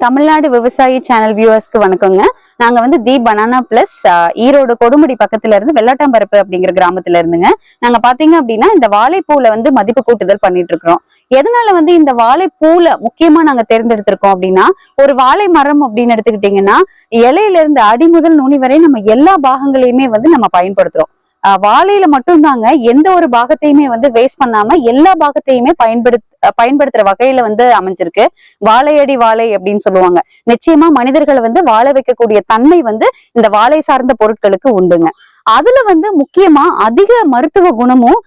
தமிழ்நாடு விவசாயி சேனல் வியூவர்ஸ்க்கு வணக்கங்க. நாங்க வந்து தி பனானா பிளஸ் ஈரோடு கொடுமுடி பக்கத்துல இருந்து வெள்ளாட்டாம்பரப்பு அப்படிங்கிற கிராமத்துல இருந்துங்க. நாங்க பாத்தீங்க அப்படின்னா இந்த வாழைப்பூல வந்து மதிப்பு கூட்டுதல் பண்ணிட்டு இருக்கிறோம். எதனால வந்து இந்த வாழைப்பூல முக்கியமா நாங்க தேர்ந்தெடுத்திருக்கோம் அப்படின்னா, ஒரு வாழை மரம் அப்படின்னு எடுத்துக்கிட்டீங்கன்னா இலையில இருந்து அடி முதல் நுனி வரை நம்ம எல்லா பாகங்களையுமே வந்து நம்ம பயன்படுத்துறோம். வாழையில மட்டும்தாங்க எந்த ஒரு பாகத்தையுமே வந்து வேஸ்ட் பண்ணாம எல்லா பாகத்தையுமே பயன்படுத்துற வகையில வந்து அமைஞ்சிருக்கு. வாழையடி வாழை அப்படின்னு சொல்லுவாங்க. நிச்சயமா மனிதர்களை வந்து வாழ வைக்கக்கூடிய தன்மை வந்து இந்த வாழை சார்ந்த பொருட்களுக்கு உண்டுங்க. அதுல வந்து முக்கியமா அதிக மருத்துவ குணமும்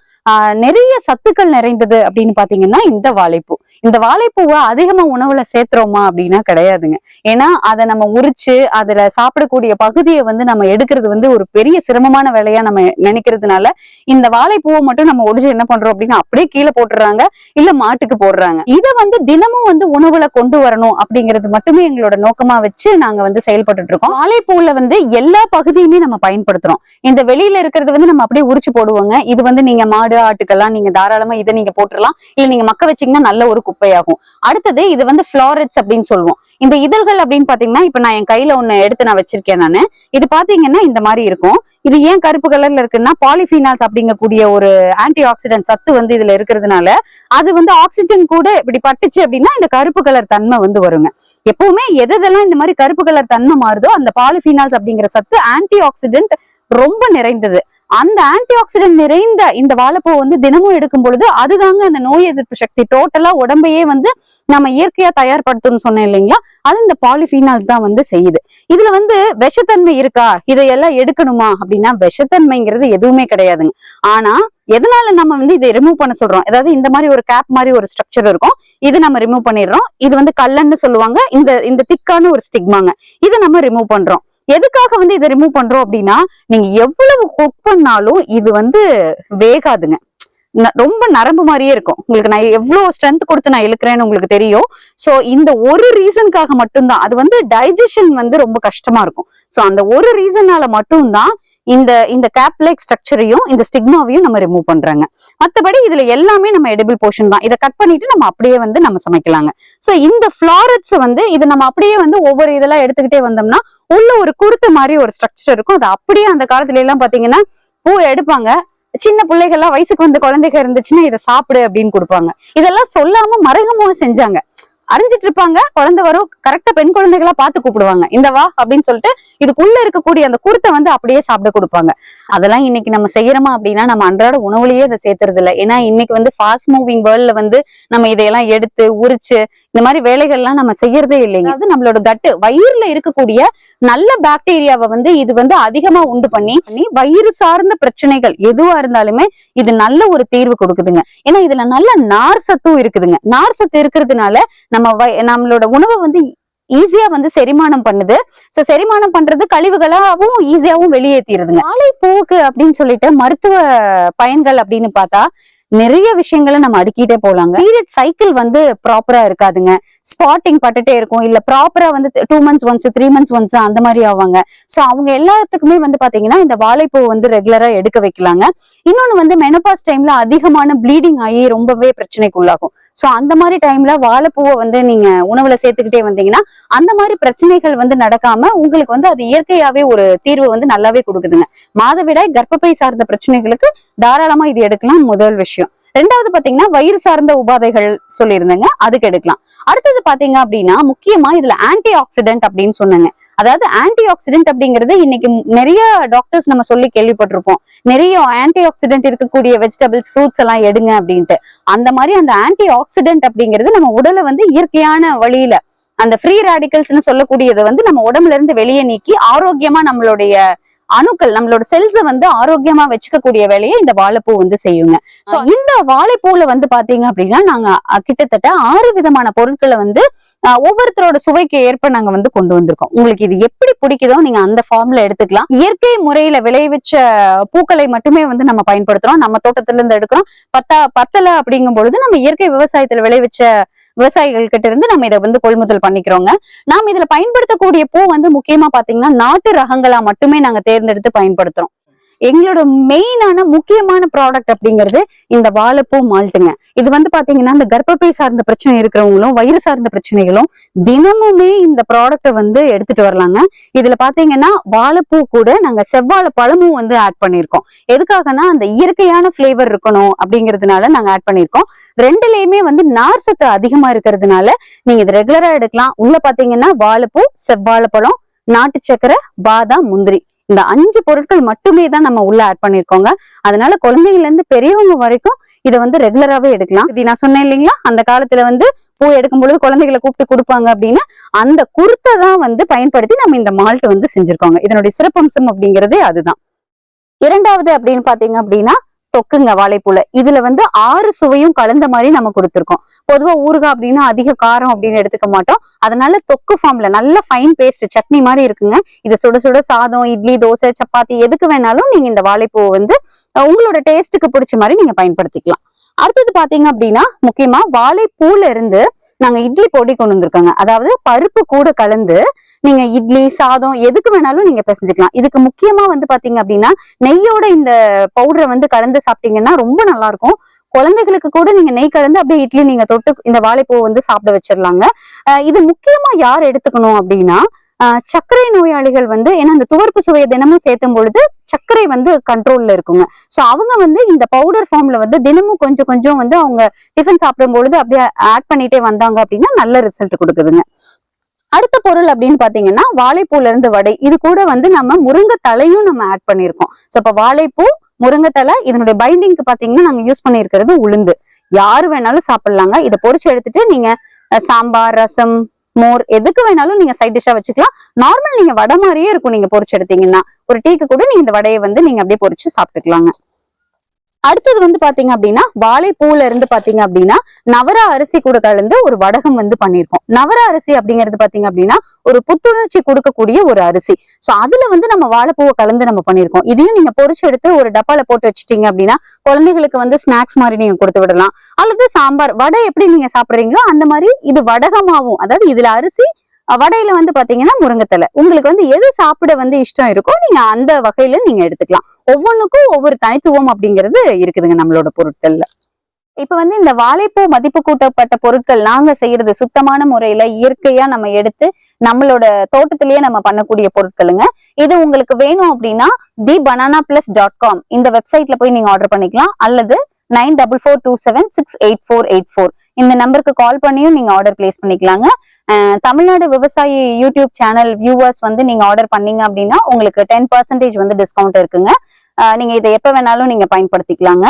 நிறைய சத்துக்கள் நிறைந்தது அப்படின்னு பாத்தீங்கன்னா இந்த வாழைப்பூ. இந்த வாழைப்பூவை அதிகமா உணவுல சேர்த்துறோமா அப்படின்னா கிடையாதுங்க. ஏன்னா அதை நம்ம உரிச்சு அதுல சாப்பிடக்கூடிய பகுதியை வந்து நம்ம எடுக்கிறது வந்து ஒரு பெரிய சிரமமான வேலையா நம்ம நினைக்கிறதுனால இந்த வாழைப்பூவை மட்டும் நம்ம ஒடிச்சு என்ன பண்றோம் அப்படின்னா அப்படியே கீழே போட்டுறாங்க, இல்ல மாட்டுக்கு போடுறாங்க. இதை வந்து தினமும் வந்து உணவுல கொண்டு வரணும் அப்படிங்கிறது மட்டுமே எங்களோட நோக்கமா வச்சு நாங்க வந்து செயல்பட்டு இருக்கோம். வாழைப்பூல வந்து எல்லா பகுதியுமே நம்ம பயன்படுத்துறோம். இந்த வெளியில இருக்கிறது வந்து நம்ம அப்படியே உரிச்சு போடுவோங்க. இது வந்து நீங்க மாடு ஆட்டுக்கெல்லாம் நீங்க தாராளமா இதை நீங்க போட்டுடலாம், இல்ல நீங்க மக்க வச்சீங்கன்னா நல்ல ஒரு குப்பையாகும். அடுத்தது இது வந்து ஃபிளாரட்ஸ் அப்படின்னு சொல்லுவோம். இந்த இதழ்கள் அப்படின்னு பாத்தீங்கன்னா இப்ப நான் என் கையில ஒண்ணு எடுத்து நான் வச்சிருக்கேன் நானு. இது பாத்தீங்கன்னா இந்த மாதிரி இருக்கும். இது ஏன் கருப்பு கலர்ல இருக்குன்னா பாலிஃபீனால்ஸ் அப்படிங்கக்கூடிய ஒரு ஆன்டி ஆக்சிடென்ட் சத்து வந்து இதுல இருக்கிறதுனால அது வந்து ஆக்சிஜன் கூட இப்படி பட்டுச்சு அப்படின்னா இந்த கருப்பு கலர் தன்மை வந்து வருங்க. எப்பவுமே எதெல்லாம் இந்த மாதிரி கருப்பு கலர் தன்மை மாறுதோ அந்த பாலிஃபீனால்ஸ் அப்படிங்கிற சத்து ஆன்டி ஆக்சிடென்ட் ரொம்ப நிறைந்தது. அந்த ஆன்டி ஆக்சிடென்ட் நிறைந்த இந்த வாழைப்பூ வந்து தினமும் எடுக்கும் பொழுது அதுதாங்க அந்த நோய் எதிர்ப்பு சக்தி டோட்டலா உடம்பையே வந்து நம்ம இயற்கையா தயார்படுத்தணும்னு சொன்னேன் இல்லைங்களா, அது இந்த பாலிஃபீனால்ஸ் தான் வந்து செய்யுது. இதுல வந்து விஷத்தன்மை இருக்கா, இதையெல்லாம் எடுக்கணுமா அப்படின்னா விஷத்தன்மைங்கிறது எதுவுமே கிடையாதுங்க. ஆனா எதனால நம்ம வந்து இதை ரிமூவ் பண்ண சொல்றோம், அதாவது இந்த மாதிரி ஒரு கேப் மாதிரி ஒரு ஸ்ட்ரக்சர் இருக்கும், இது நம்ம ரிமூவ் பண்ணிடுறோம். இது வந்து கல்லன்னு சொல்லுவாங்க, இந்த திக்கான ஒரு ஸ்டிக்மாங்க, இதை நம்ம ரிமூவ் பண்றோம். எதுக்காக வந்து இதை ரிமூவ் பண்றோம் அப்படின்னா, நீங்க எவ்வளவு குக் பண்ணாலும் இது வந்து வேகாதுங்க. ரொம்ப நரம்பு மாதிரியே இருக்கும். உங்களுக்கு நான் எவ்வளவு ஸ்ட்ரென்த் கொடுத்து நான் இழுக்கிறேன்னு உங்களுக்கு தெரியும். சோ இந்த ஒரு ரீசனுக்காக மட்டும்தான், அது வந்து டைஜஷன் வந்து ரொம்ப கஷ்டமா இருக்கும். சோ அந்த ஒரு ரீசனால மட்டும்தான் இந்த கேப் லைக் ஸ்ட்ரக்சரையும் இந்த ஸ்டிக்மாவையும் நம்ம ரிமூவ் பண்றாங்க. மற்றபடி இதுல எல்லாமே நம்ம எடிபிள் போர்ஷன் தான். இதை கட் பண்ணிட்டு நம்ம அப்படியே வந்து நம்ம சமைக்கலாங்க. சோ இந்த ஃபிளாரட்ஸ் வந்து இது நம்ம அப்படியே வந்து ஒவ்வொரு இதெல்லாம் எடுத்துக்கிட்டே வந்தோம்னா உள்ள ஒரு குருத்த மாதிரி ஒரு ஸ்ட்ரக்சர் இருக்கும். அது அப்படியே அந்த காலத்துல எல்லாம் பாத்தீங்கன்னா பூ எடுப்பாங்க, சின்ன பிள்ளைகள்லாம் வயசுக்கு வந்து குழந்தைங்க இருந்துச்சுன்னா இதை சாப்பிடு அப்படின்னு கொடுப்பாங்க. இதெல்லாம் சொல்லாம மறைமுகமா செஞ்சாங்க. அறிஞ்சிட்டு இருப்பாங்க, குழந்தை வரும், கரெக்டா பெண் குழந்தைகளா பார்த்து கூப்பிடுவாங்க, இந்த வா அப்படின்னு சொல்லிட்டு இதுக்குள்ள இருக்கக்கூடிய அந்த குருத்தை வந்து அப்படியே சாப்பிட கொடுப்பாங்க. அதெல்லாம் இன்னைக்கு நம்ம செய்யறோமா அப்படின்னா நம்ம அன்றாட உணவுலயே அதை சேர்த்துறது இல்லை. ஏன்னா இன்னைக்கு வந்து ஃபாஸ்ட் மூவிங் வேர்ல்ட்ல வந்து நம்ம இதையெல்லாம் எடுத்து உரிச்சு இந்த மாதிரி வேலைகள்லாம் நம்ம செய்யறதே இல்லைங்க. அது நம்மளோட கட்டு வயிறுல இருக்கக்கூடிய நல்ல பாக்டீரியாவை வந்து இது வந்து அதிகமா உண்டு பண்ணி வயிறு சார்ந்த பிரச்சனைகள் எதுவா இருந்தாலுமே இது நல்ல ஒரு தீர்வு கொடுக்குதுங்க. ஏன்னா இதுல நல்ல நார் சத்தும் இருக்குதுங்க. நார் சத்து இருக்கிறதுனால நம்மளோட உணவை வந்து ஈஸியா வந்து செரிமானம் பண்ணுது. சோ செரிமானம் பண்றது கழிவுகளாவும் ஈஸியாவும் வெளியேற்றிடுதுங்க. வாழைப்பூவுக்கு அப்படின்னு சொல்லிட்டு மருத்துவ பயன்கள் அப்படின்னு பார்த்தா நிறைய விஷயங்களை நம்ம அடுக்கிட்டே போலாங்க. பீரியட் சைக்கிள் வந்து ப்ராப்பரா இருக்காதுங்க, ஸ்பாட்டிங் பட்டுட்டே இருக்கும், இல்ல ப்ராப்பரா வந்து 2 months ஒன்ஸ் 3 months ஒன்ஸ் அந்த மாதிரி ஆவாங்க. சோ அவங்க எல்லாத்துக்குமே வந்து பாத்தீங்கன்னா இந்த வாழைப்பூ வந்து ரெகுலரா எடுக்க வைக்கலாங்க. இன்னொன்னு வந்து மெனோபாஸ் டைம்ல அதிகமான ப்ளீடிங் ஆகி ரொம்பவே பிரச்சனைக்கு உள்ளாகும். சோ அந்த மாதிரி டைம்ல வாழைப்பூவை வந்து நீங்க உணவுல சேர்த்துக்கிட்டே வந்தீங்கன்னா அந்த மாதிரி பிரச்சனைகள் வந்து நடக்காம உங்களுக்கு வந்து அது இயற்கையாவே ஒரு தீர்வு வந்து நல்லாவே கொடுக்குதுங்க. மாதவிடாய் கர்ப்பப்பை சார்ந்த பிரச்சனைகளுக்கு தாராளமா இது எடுக்கலாம், முதல் விஷயம். ரெண்டாவது பாத்தீங்கன்னா வயிறு சார்ந்த உபாதைகள் சொல்லியிருந்தேங்க, அதுக்கு எடுக்கலாம். அடுத்தது பாத்தீங்க அப்படின்னா முக்கியமா இதுல ஆன்டி ஆக்சிடென்ட் அப்படின்னு சொன்னாங்க. அதாவது ஆன்டி ஆக்சிடென்ட் அப்படிங்கிறது இன்னைக்கு நிறைய டாக்டர்ஸ் நம்ம சொல்லி கேள்விப்பட்டிருப்போம், நிறைய ஆன்டி ஆக்சிடென்ட் இருக்கக்கூடிய வெஜிடபிள்ஸ் ஃப்ரூட்ஸ் எல்லாம் எடுங்க அப்படின்ட்டு. அந்த மாதிரி அந்த ஆன்டி ஆக்சிடென்ட் அப்படிங்கிறது நம்ம உடலை வந்து இயற்கையான வழியில அந்த ஃப்ரீ ரேடிக்கல்ஸ்னு சொல்லக்கூடியதை வந்து நம்ம உடம்புல இருந்து வெளியே நீக்கி ஆரோக்கியமா நம்மளுடைய அணுக்கள் நம்மளோட செல்ஸை வந்து ஆரோக்கியமா வச்சுக்கக்கூடிய வேலையை இந்த வாழைப்பூ வந்து செய்யுங்க. சோ இந்த வாழைப்பூல வந்து பாத்தீங்க அப்படின்னா நாங்க கிட்டத்தட்ட 6 விதமான பொருட்களை வந்து ஒவ்வொருத்தரோட சுவைக்கு ஏற்ப நாங்க வந்து கொண்டு வந்திருக்கோம். உங்களுக்கு இது எப்படி பிடிக்குதோ நீங்க அந்த ஃபார்ம்ல எடுத்துக்கலாம். இயற்கை முறையில விளைவிச்ச பூக்களை மட்டுமே வந்து நம்ம பயன்படுத்துறோம், நம்ம தோட்டத்துல இருந்து எடுக்கிறோம். பத்தல அப்படிங்கும் பொழுது நம்ம இயற்கை விவசாயத்துல விளைவிச்ச விவசாயிகள் கிட்ட இருந்து நம்ம இதை வந்து கொள்முதல் பண்ணிக்கிறோங்க. நாம இதுல பயன்படுத்தக்கூடிய பூ வந்து முக்கியமா பாத்தீங்கன்னா நாட்டு ரகங்களா மட்டுமே நாங்க தேர்ந்தெடுத்து பயன்படுத்துறோம். எங்களோட மெயினான முக்கியமான ப்ராடக்ட் அப்படிங்கிறது இந்த வாழைப்பூ மால்ட்டுங்க. இது வந்து பாத்தீங்கன்னா இந்த கர்ப்பப்பை சார்ந்த பிரச்சனை இருக்கிறவங்களும் வயிறு சார்ந்த பிரச்சனைகளும் தினமுமே இந்த ப்ராடக்ட வந்து எடுத்துட்டு வரலாங்க. இதுல பாத்தீங்கன்னா வாழைப்பூ கூட நாங்க செவ்வாழை பழமும் வந்து ஆட் பண்ணிருக்கோம். எதுக்காகனா அந்த இயற்கையான பிளேவர் இருக்கணும் அப்படிங்கிறதுனால நாங்க ஆட் பண்ணிருக்கோம். ரெண்டுலயுமே வந்து நார் சத்து அதிகமா இருக்கிறதுனால நீங்க இது ரெகுலரா எடுக்கலாம். உள்ள பாத்தீங்கன்னா வாழைப்பூ, செவ்வாழைப்பழம், நாட்டு சக்கரை, பாதாம், முந்திரி இந்த 5 பொருட்கள் மட்டுமே தான் நம்ம உள்ள ஆட் பண்ணிருக்கோங்க. அதனால குழந்தைகள்ல இருந்து பெரியவங்க வரைக்கும் இதை வந்து ரெகுலராவே எடுக்கலாம். இது நான் சொன்னேன் இல்லைங்களா, அந்த காலத்துல வந்து பூ எடுக்கும் பொழுது குழந்தைகளை கூப்பிட்டு கொடுப்பாங்க அப்படின்னு அந்த குருத்தை தான் வந்து பயன்படுத்தி நம்ம இந்த மால்ட் வந்து செஞ்சிருக்கோங்க. இதனுடைய சிறப்பம்சம் அப்படிங்கிறதே அதுதான். இரண்டாவது அப்படின்னு பாத்தீங்க அப்படின்னா தொக்குங்க வாழைப்பூல. இதுல வந்து 6 சுவையும் கலந்த மாதிரி நம்ம கொடுத்துருக்கோம். பொதுவா ஊறுகாய் அப்படின்னா அதிக காரம் அப்படின்னு எடுத்துக்க மாட்டோம். அதனால தொக்கு ஃபார்ம்ல நல்ல ஃபைன் பேஸ்ட் சட்னி மாதிரி இருக்குங்க. இது சுட சுட சாதம், இட்லி, தோசை, சப்பாத்தி எதுக்கு வேணாலும் நீங்க இந்த வாழைப்பூவை வந்து உங்களோட டேஸ்ட்டுக்கு பிடிச்ச மாதிரி நீங்க பயன்படுத்திக்கலாம். அடுத்தது பாத்தீங்க அப்படின்னா முக்கியமா வாழைப்பூல இருந்து நாங்க இட்லி பொடி கொண்டு வந்திருக்கோங்க. அதாவது பருப்பு கூட கலந்து நீங்க இட்லி, சாதம் எதுக்கு வேணாலும் நீங்க பிசைஞ்சுக்கலாம். இதுக்கு முக்கியமா வந்து பாத்தீங்க அப்படின்னா நெய்யோட இந்த பவுடரை வந்து கலந்து சாப்பிட்டீங்கன்னா ரொம்ப நல்லா இருக்கும். குழந்தைகளுக்கு கூட நீங்க நெய் கலந்து அப்படியே இட்லி நீங்க தொட்டு இந்த வாழைப்பூ வந்து சாப்பிட வச்சிடலாங்க. இது முக்கியமா யார் எடுத்துக்கணும் அப்படின்னா சர்க்கரை நோயாளிகள் வந்து, ஏன்னா இந்த துவர்ப்பு சுவையை தினமும் சேர்த்தும் பொழுது சர்க்கரை வந்து கண்ட்ரோல்ல இருக்குங்க. சோ அவங்க வந்து இந்த பவுடர் ஃபார்ம்ல வந்து தினமும் கொஞ்சம் கொஞ்சம் வந்து அவங்க டிஃபன் சாப்பிடும் பொழுது அப்படியே ஆட் பண்ணிட்டே வந்தாங்க அப்படின்னா நல்ல ரிசல்ட் கொடுக்குதுங்க. அடுத்த பொருள் அப்படின்னு பாத்தீங்கன்னா வாழைப்பூல இருந்து வடை. இது கூட வந்து நம்ம முருங்கை தலையும் நம்ம ஆட் பண்ணிருக்கோம். சோ இப்ப வாழைப்பூ, முருங்கைத்தலை, இதனுடைய பைண்டிங்க்கு பாத்தீங்கன்னா நாங்க யூஸ் பண்ணிருக்கிறது உளுந்து. யாரு வேணாலும் சாப்பிடலாங்க. இதை பொரிச்சு எடுத்துட்டு நீங்க சாம்பார், ரசம், மோர் எதுக்கு வேணாலும் நீங்க சைட் டிஷ்ஷா வச்சுக்கலாம். நார்மல் நீங்க வடை மாதிரியே இருக்கும். நீங்க பொரிச்சு எடுத்தீங்கன்னா ஒரு டீக்கு கூட நீங்க இந்த வடையை வந்து நீங்க அப்படியே பொரிச்சு சாப்பிட்டுக்கலாங்க. அடுத்தது வந்து பாத்தீங்க அப்படின்னா வாழைப்பூல இருந்து பாத்தீங்க அப்படின்னா நவரா அரிசி கூட கலந்து ஒரு வடகம் வந்து பண்ணிருக்கோம். நவரா அரிசி அப்படிங்கிறது பாத்தீங்க அப்படின்னா ஒரு புத்துணர்ச்சி கொடுக்கக்கூடிய ஒரு அரிசி. சோ அதுல வந்து நம்ம வாழைப்பூவை கலந்து நம்ம பண்ணிருக்கோம். இதையும் நீங்க பொரிச்சு எடுத்து ஒரு டப்பால போட்டு வச்சுட்டீங்க அப்படின்னா குழந்தைகளுக்கு வந்து ஸ்நாக்ஸ் மாதிரி நீங்க கொடுத்து விடலாம். அல்லது சாம்பார் வடை எப்படி நீங்க சாப்பிடுறீங்களோ அந்த மாதிரி இது வடகமாவும், அதாவது இதுல அரிசி, வடையில வந்து பாத்தீங்கன்னா முருங்கைத்தலை. உங்களுக்கு வந்து எது சாப்பிட வந்து இஷ்டம் இருக்கோ நீங்க அந்த வகையில நீங்க எடுத்துக்கலாம். ஒவ்வொன்றுக்கும் ஒவ்வொரு தனித்துவம் அப்படிங்கிறது இருக்குதுங்க நம்மளோட பொருட்கள்ல. இப்ப வந்து இந்த வாழைப்பூ மதிப்பு கூட்டப்பட்ட பொருட்கள் நாங்க செய்யறது சுத்தமான முறையில இயற்கையா நம்ம எடுத்து நம்மளோட தோட்டத்திலேயே நம்ம பண்ணக்கூடிய பொருட்களுங்க. இது உங்களுக்கு வேணும் அப்படின்னா thebananaplus.com இந்த வெப்சைட்ல போய் நீங்க ஆர்டர் பண்ணிக்கலாம். அல்லது 9442768484 இந்த நம்பருக்கு கால் பண்ணியும் நீங்க ஆர்டர் பிளேஸ் பண்ணிக்கலாங்க. தமிழ்நாடு விவசாயி யூடியூப் சேனல் வியூவர்ஸ் வந்து நீங்க ஆர்டர் பண்ணீங்க அப்படின்னா உங்களுக்கு 10% வந்து டிஸ்கவுண்ட் இருக்குங்க. நீங்க இதை எப்ப வேணாலும் நீங்க பயன்படுத்திக்கலாங்க.